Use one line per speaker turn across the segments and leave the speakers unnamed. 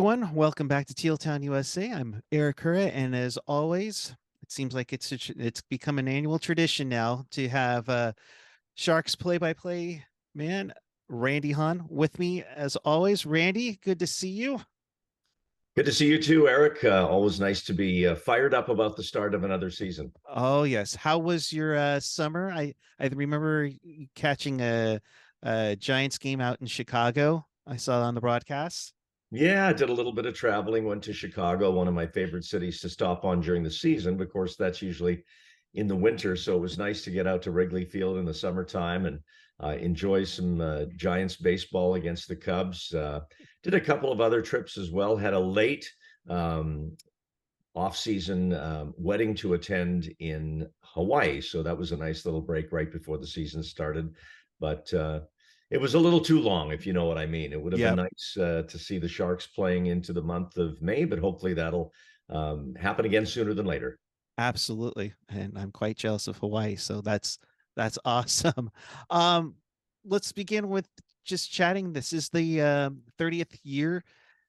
everyone. Welcome back to Teal Town, USA. I'm Eric Curra, and as always, it seems like it's become an annual tradition now to have Sharks play-by-play man Randy Hahn with me as always. Randy, good to see you.
Good to see you too, Eric. Always nice to be fired up about the start of another season.
Oh yes, how was your summer? I remember catching a Giants game out in Chicago. I saw it on the broadcast.
Yeah, I did a little bit of traveling, went to Chicago, one of my favorite cities to stop on during the season. But of course, that's usually in the winter. So it was nice to get out to Wrigley Field in the summertime and enjoy some Giants baseball against the Cubs. Did a couple of other trips as well, had a late um, off-season wedding to attend in Hawaii. So that was a nice little break right before the season started. But it was a little too long, if you know what I mean. It would have been
Yep,
nice to see the Sharks playing into the month of May, but hopefully that'll happen again sooner than later.
absolutely. And I'm quite jealous of Hawaii, so that's awesome. Um, let's begin with just chatting. This is the 30th year.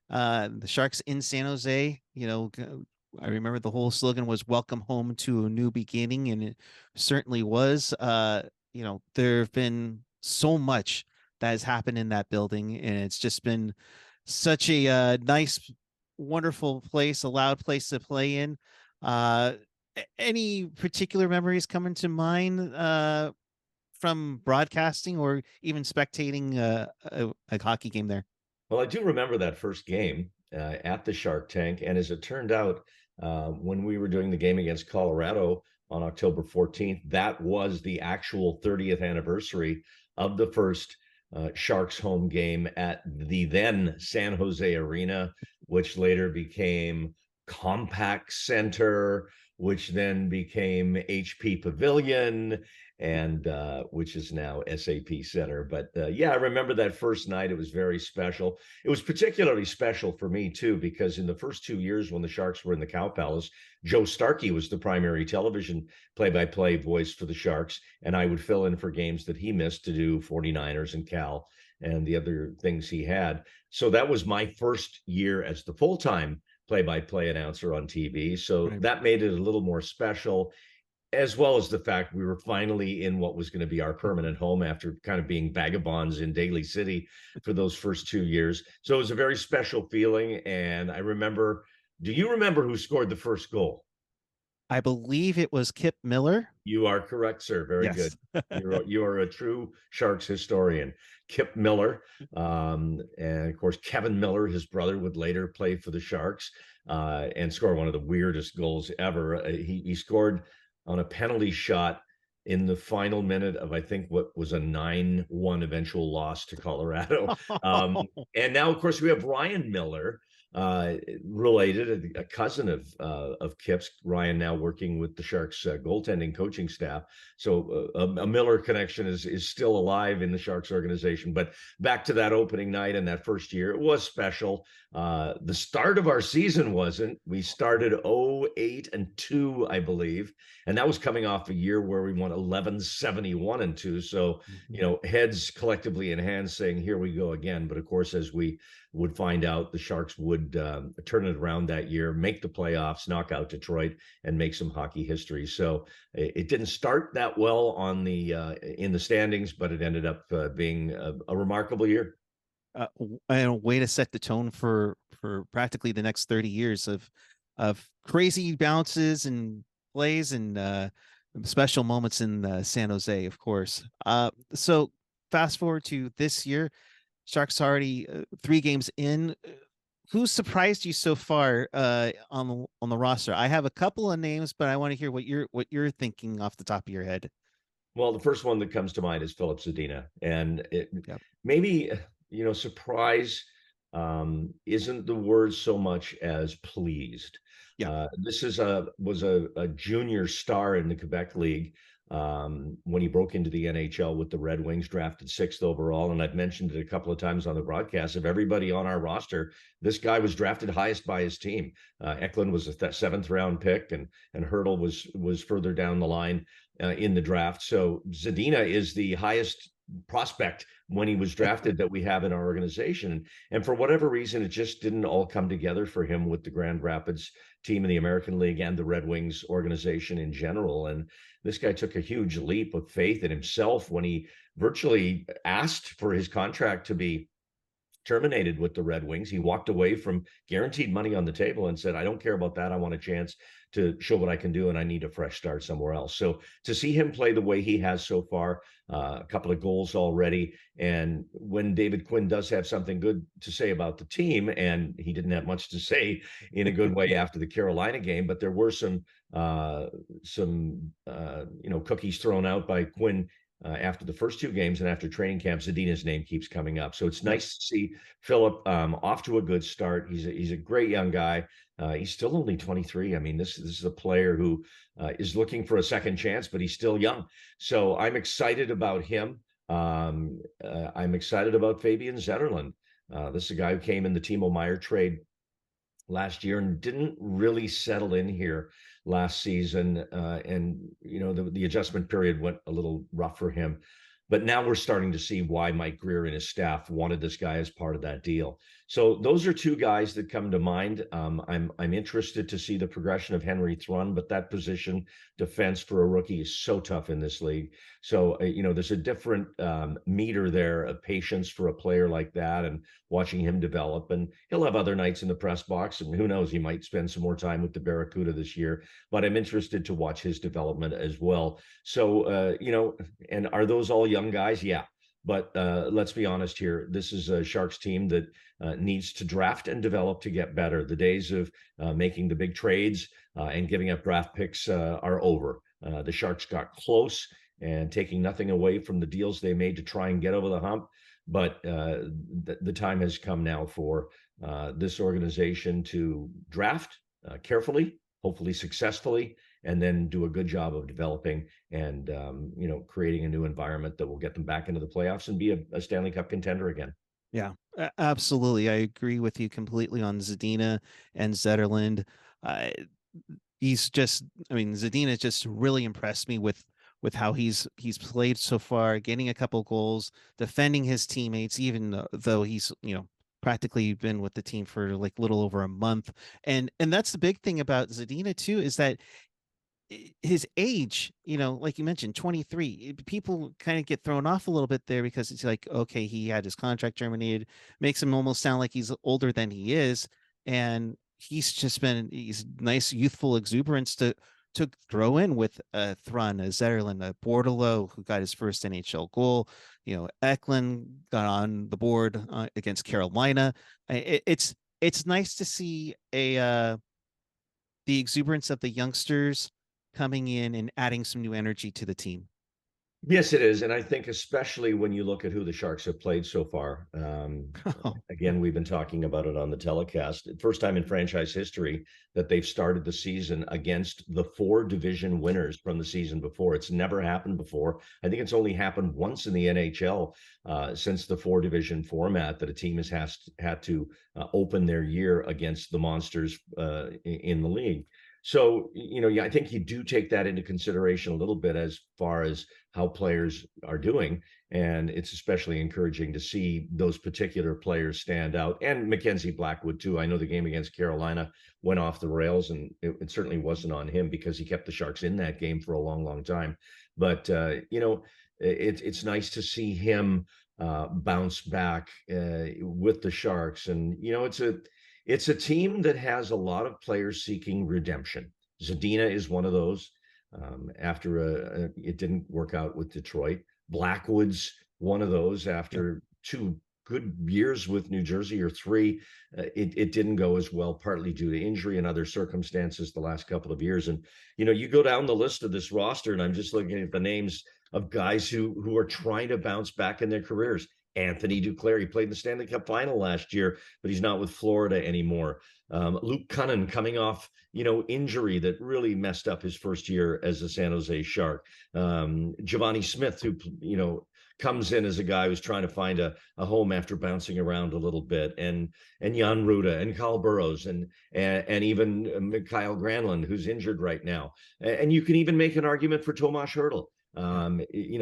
The Sharks in San Jose, I remember the whole slogan was welcome home to a new beginning, and it certainly was. There have been so much that has happened in that building, and it's just been such a nice, wonderful place, a loud place to play in. Uh, any particular memories coming to mind from broadcasting or even spectating a hockey game there?
Well, I do remember that first game at the Shark Tank. And as it turned out, when we were doing the game against Colorado on October 14th, that was the actual 30th anniversary of the first Sharks home game at the then San Jose Arena, which later became Compact Center, which then became HP Pavilion, and which is now SAP Center. But yeah, I remember that first night. It was very special. It was particularly special for me too, because in the first 2 years when the Sharks were in the Cow Palace, Joe Starkey was the primary television play-by-play voice for the Sharks, and I would fill in for games that he missed to do 49ers and Cal and the other things he had. So that was my first year as the full-time play-by-play announcer on TV. So
Right.
that made it a little more special, as well as the fact we were finally in what was going to be our permanent home after kind of being vagabonds in Daly City for those first 2 years. So it was a very special feeling. And I remember, do you remember who scored the first goal?
I believe it was Kip Miller.
You are correct, sir. Very good.
Yes.
You are a true Sharks historian. Kip Miller, and of course Kevin Miller, his brother, would later play for the Sharks and score one of the weirdest goals ever. He scored on a penalty shot in the final minute of, I think, what was a 9-1 eventual loss to Colorado. Um, and now, of course, we have Ryan Miller, related, a cousin of Kip's. Ryan now working with the Sharks goaltending coaching staff. So a Miller connection is still alive in the Sharks organization. But back to that opening night and that first year, it was special. The start of our season wasn't. We started 0-8-2, I believe, and that was coming off a year where we won 11-71-2. So heads collectively in hands saying, "Here we go again." But of course, as we would find out, the Sharks would turn it around that year, make the playoffs, knock out Detroit, and make some hockey history. So it didn't start that well on the in the standings, but it ended up being a remarkable year.
And a way to set the tone for practically the next 30 years of crazy bounces and plays and special moments in San Jose, of course. So fast forward to this year, Sharks already 3 games in. Who's surprised you so far on the roster? I have a couple of names, but I want to hear what you're thinking off the top of your head.
Well, the first one that comes to mind is Philip Zadina, and
Yep.
maybe surprise isn't the word so much as pleased.
Yeah.
This is a junior star in the Quebec League when he broke into the NHL with the Red Wings, drafted 6th overall. And I've mentioned it a couple of times on the broadcast. Of everybody on our roster, this guy was drafted highest by his team. Eklund was a 7th round pick, and Hurdle was further down the line in the draft. So Zadina is the highest prospect when he was drafted that we have in our organization. And for whatever reason, it just didn't all come together for him with the Grand Rapids team in the American League and the Red Wings organization in general. And this guy took a huge leap of faith in himself when he virtually asked for his contract to be terminated with the Red Wings. He walked away from guaranteed money on the table and said, I don't care about that. I want a chance to show what I can do, and I need a fresh start somewhere else. So to see him play the way he has so far, a couple of goals already, and when David Quinn does have something good to say about the team, and he didn't have much to say in a good way after the Carolina game, but there were some cookies thrown out by Quinn after the first two games and after training camp. Zadina's name keeps coming up. So it's
Yep.
nice to see Philip off to a good start. He's a great young guy. He's still only 23. I mean, this is a player who is looking for a second chance, but he's still young. So I'm excited about him. I'm excited about Fabian Zetterlund. This is a guy who came in the Timo Meier trade last year and didn't really settle in here last season. And the adjustment period went a little rough for him. But now we're starting to see why Mike Greer and his staff wanted this guy as part of that deal. So those are two guys that come to mind. I'm interested to see the progression of Henry Thrun, but that position, defense for a rookie, is so tough in this league. So there's a different meter there of patience for a player like that, and watching him develop. And he'll have other nights in the press box, and who knows, he might spend some more time with the Barracuda this year. But I'm interested to watch his development as well. So and are those all young guys? Yeah. But let's be honest here. This is a Sharks team that needs to draft and develop to get better. The days of making the big trades and giving up draft picks are over. The Sharks got close, and taking nothing away from the deals they made to try and get over the hump. But the time has come now for this organization to draft carefully, hopefully successfully, and then do a good job of developing and creating a new environment that will get them back into the playoffs and be a Stanley Cup contender again.
Yeah, absolutely. I agree with you completely on Zadina and Zetterlund. Uh, Zadina just really impressed me with how he's played so far, getting a couple goals, defending his teammates, even though he's practically been with the team for like little over a month. And that's the big thing about Zadina too, is that his age, like you mentioned, 23. People kind of get thrown off a little bit there because it's like, okay, he had his contract terminated, makes him almost sound like he's older than he is. And he's nice youthful exuberance to throw in with Thrun, a Zetterlund, a Bordelot, who got his first NHL goal. Eklund got on the board against Carolina. It's nice to see the exuberance of the youngsters coming in and adding some new energy to the team.
Yes, it is. And I think especially when you look at who the Sharks have played so far.
Oh,
Again, we've been talking about it on the telecast. First time in franchise history that they've started the season against the 4 division winners from the season before. It's never happened before. I think it's only happened once in the NHL since the 4 division format that a team has had to open their year against the monsters in the league. So, I think you do take that into consideration a little bit as far as how players are doing. And it's especially encouraging to see those particular players stand out, and Mackenzie Blackwood too. I know the game against Carolina went off the rails, and it certainly wasn't on him because he kept the Sharks in that game for a long, long time. But, it's nice to see him bounce back with the Sharks. And, it's a team that has a lot of players seeking redemption. Zadina is one of those. After it didn't work out with Detroit. Blackwood's one of those
yep.
after 2 good years with New Jersey, or 3. It didn't go as well, partly due to injury and other circumstances the last couple of years. And, you go down the list of this roster, and I'm just looking at the names of guys who are trying to bounce back in their careers. Anthony Duclair, he played in the Stanley Cup final last year, but he's not with Florida anymore. Luke Cunnan coming off, injury that really messed up his first year as a San Jose Shark. Giovanni Smith, who, comes in as a guy who's trying to find a home after bouncing around a little bit, and Jan Ruda and Kyle Burrows and even Kyle Granlund, who's injured right now. And you can even make an argument for Tomas Hertl.
Yeah.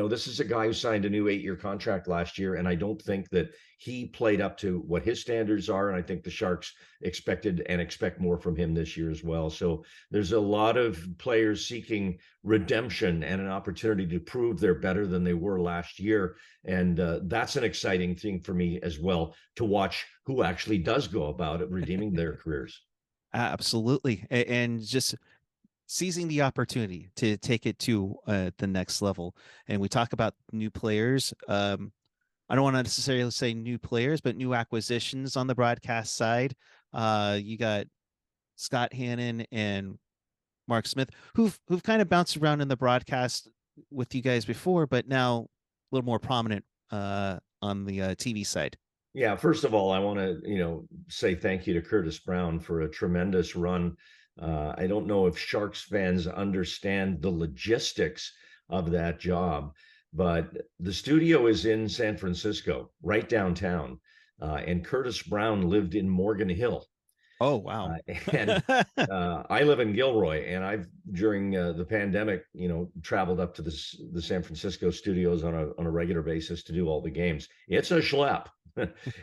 This is a guy who signed a new 8-year contract last year, and I don't think that he played up to what his standards are. And I think the Sharks expected and expect more from him this year as well. So there's a lot of players seeking redemption and an opportunity to prove they're better than they were last year. And that's an exciting thing for me as well, to watch who actually does go about it, redeeming their careers.
Absolutely. And just seizing the opportunity to take it to the next level. And we talk about new players. I don't want to necessarily say new players, but new acquisitions on the broadcast side. You got Scott Hannon and Mark Smith, who've kind of bounced around in the broadcast with you guys before, but now a little more prominent on the TV side.
Yeah, first of all, I want to, say thank you to Curtis Brown for a tremendous run. I don't know if Sharks fans understand the logistics of that job, but the studio is in San Francisco, right downtown. And Curtis Brown lived in Morgan Hill.
Oh wow.
And I live in Gilroy, and I've during the pandemic, traveled up to the San Francisco studios on a regular basis to do all the games. It's a schlep.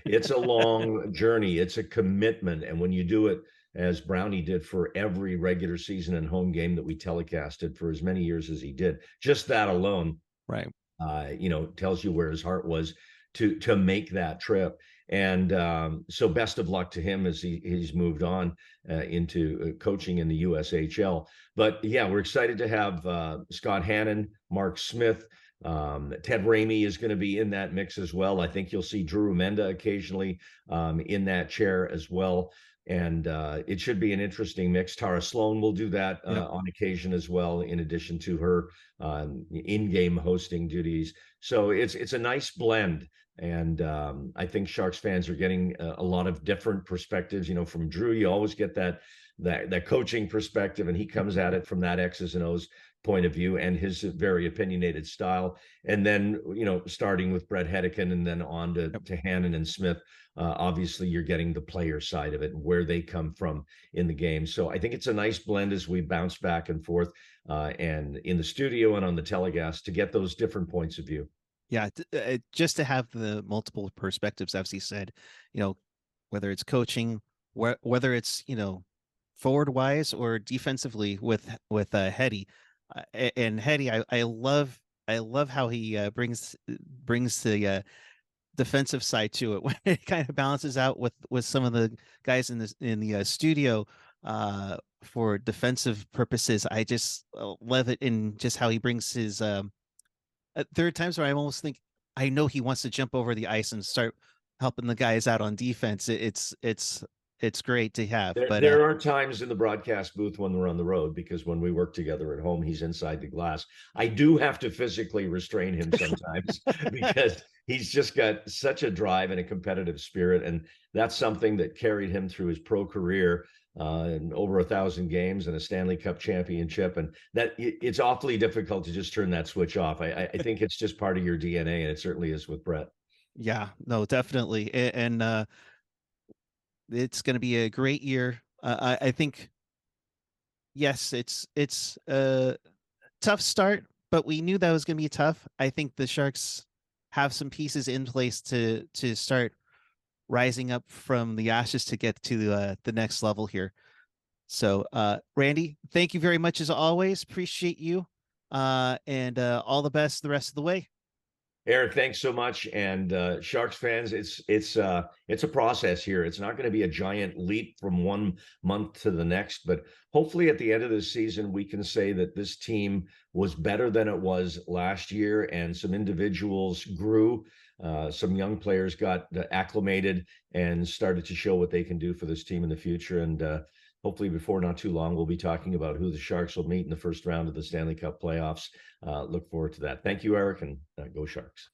It's a long journey. It's a commitment, and when you do it as Brownie did for every regular season and home game that we telecasted for as many years as he did, just that alone
Right.
tells you where his heart was to make that trip. And so, best of luck to him as he's moved on into coaching in the USHL. But yeah, we're excited to have Scott Hannon, Mark Smith. Ted Ramey is going to be in that mix as well. I think you'll see Drew Menda occasionally in that chair as well. And it should be an interesting mix. Tara Sloan will do that
Yep.
on occasion as well, in addition to her in-game hosting duties. So it's a nice blend. And I think Sharks fans are getting a lot of different perspectives. From Drew, you always get that coaching perspective, and he comes at it from that X's and O's point of view and his very opinionated style. And then, starting with Brett Hedican and then on
Yep.
to Hannon and Smith, obviously you're getting the player side of it and where they come from in the game. So I think it's a nice blend as we bounce back and forth and in the studio and on the telecast to get those different points of view.
Yeah, just to have the multiple perspectives, as he said, whether it's coaching, whether it's forward wise or defensively with Hetty, and Hetty, I love how he brings the defensive side to it when it kind of balances out with some of the guys in the studio for defensive purposes. I just love it in just how he brings his there are times where I almost think I know he wants to jump over the ice and start helping the guys out on defense. It's great to have,
There,
but
there are times in the broadcast booth when we're on the road, because when we work together at home, he's inside the glass. I do have to physically restrain him sometimes because he's just got such a drive and a competitive spirit. And that's something that carried him through his pro career and over 1,000 games and a Stanley Cup championship. And it's awfully difficult to just turn that switch off. I think it's just part of your DNA, and it certainly is with Brett.
yeah, no, definitely, and it's going to be a great year. I think yes, it's a tough start, but we knew that was going to be tough. I think the Sharks have some pieces in place to start rising up from the ashes to get to the next level here. So, Randy, thank you very much as always. Appreciate you, and all the best the rest of the way.
Eric, thanks so much. And Sharks fans, it's a process here. It's not going to be a giant leap from one month to the next, but hopefully at the end of this season, we can say that this team was better than it was last year, and some individuals grew. Some young players got acclimated and started to show what they can do for this team in the future. And hopefully, before not too long, we'll be talking about who the Sharks will meet in the first round of the Stanley Cup playoffs. Look forward to that. Thank you, Eric, and go Sharks.